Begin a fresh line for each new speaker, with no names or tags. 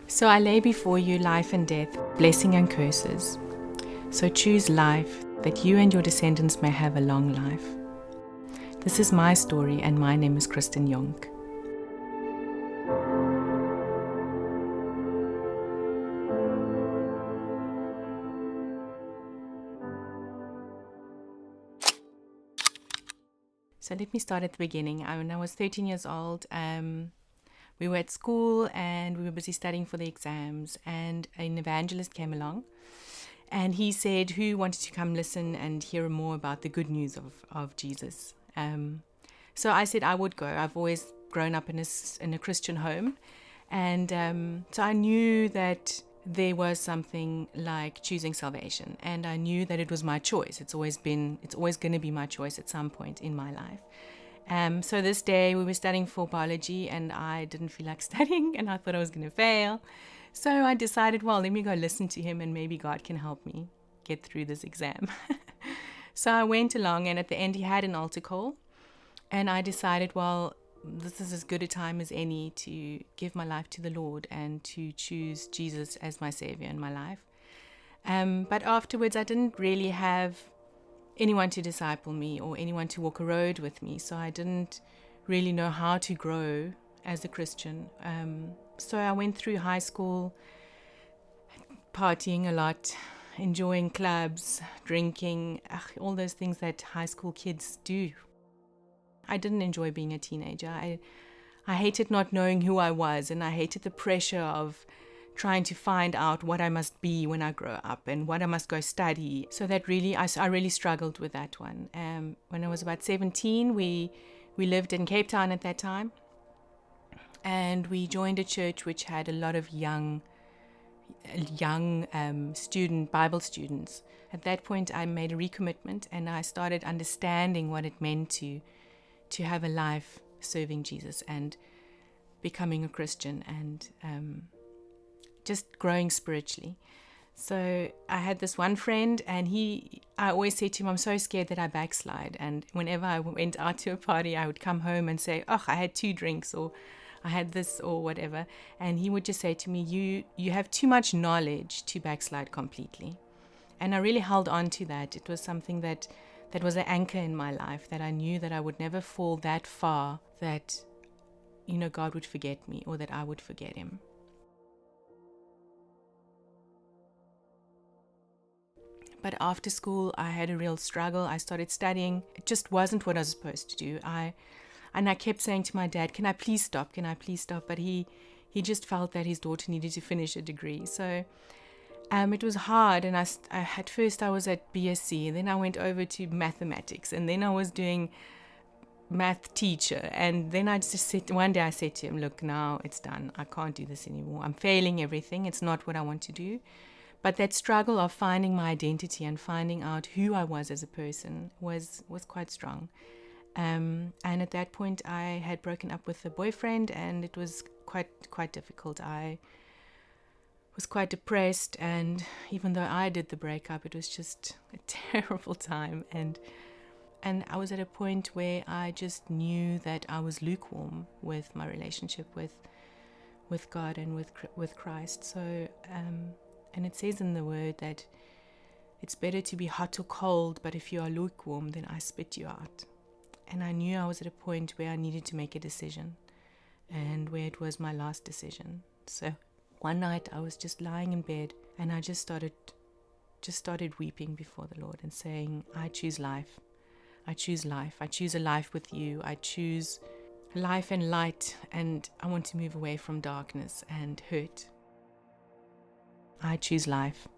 So I lay before you life and death, blessing and curses. So choose life, that you and your descendants may have a long life. This is my story, and my name is Kristine Jonck. So let me start at the beginning. When I was 13 years old, we were at school and we were busy studying for the exams, and an evangelist came along and he said, who wanted to come listen and hear more about the good news of Jesus? So I said I would go. I've always grown up in a Christian home, and so I knew that there was something like choosing salvation, and I knew that it was my choice. It's always going to be my choice at some point in my life. So this day we were studying for biology, and I didn't feel like studying, and I thought I was going to fail. So I decided, well, let me go listen to him, and maybe God can help me get through this exam. So I went along, and at the end he had an altar call, and I decided, well, this is as good a time as any to give my life to the Lord and to choose Jesus as my Savior in my life. But afterwards, I didn't really have anyone to disciple me or anyone to walk a road with me, so I didn't really know how to grow as a Christian. So I went through high school partying a lot, enjoying clubs, drinking, all those things that high school kids do. I didn't enjoy being a teenager. I hated not knowing who I was, and I hated the pressure of trying to find out what I must be when I grow up and what I must go study. So that really, I really struggled with that one. When I was about 17, we lived in Cape Town at that time, and we joined a church which had a lot of young Bible students. At that point, I made a recommitment, and I started understanding what it meant to have a life serving Jesus and becoming a Christian and just growing spiritually. So I had this one friend, and I always said to him, I'm so scared that I backslide. And whenever I went out to a party, I would come home and say, oh, I had 2 drinks, or I had this, or whatever. And he would just say to me, you have too much knowledge to backslide completely. And I really held on to that. It was something that was an anchor in my life, that I knew that I would never fall that far that, God would forget me or that I would forget him. But after school, I had a real struggle. I started studying. It just wasn't what I was supposed to do. And I kept saying to my dad, can I please stop? Can I please stop? But he just felt that his daughter needed to finish a degree. So it was hard, and at first I was at BSc, and then I went over to mathematics, and then I was doing math teacher, and then one day I said to him, look, now it's done. I can't do this anymore. I'm failing everything. It's not what I want to do. But that struggle of finding my identity and finding out who I was as a person was quite strong. And at that point, I had broken up with a boyfriend, and it was quite difficult. I was quite depressed, and even though I did the breakup, it was just a terrible time. And I was at a point where I just knew that I was lukewarm with my relationship with God and with Christ. So, and it says in the word that it's better to be hot or cold, but if you are lukewarm, then I spit you out. And I knew I was at a point where I needed to make a decision, and where it was my last decision. So one night I was just lying in bed, and I just started weeping before the Lord and saying, I choose life. I choose life. I choose a life with you. I choose life and light, and I want to move away from darkness and hurt. I choose life.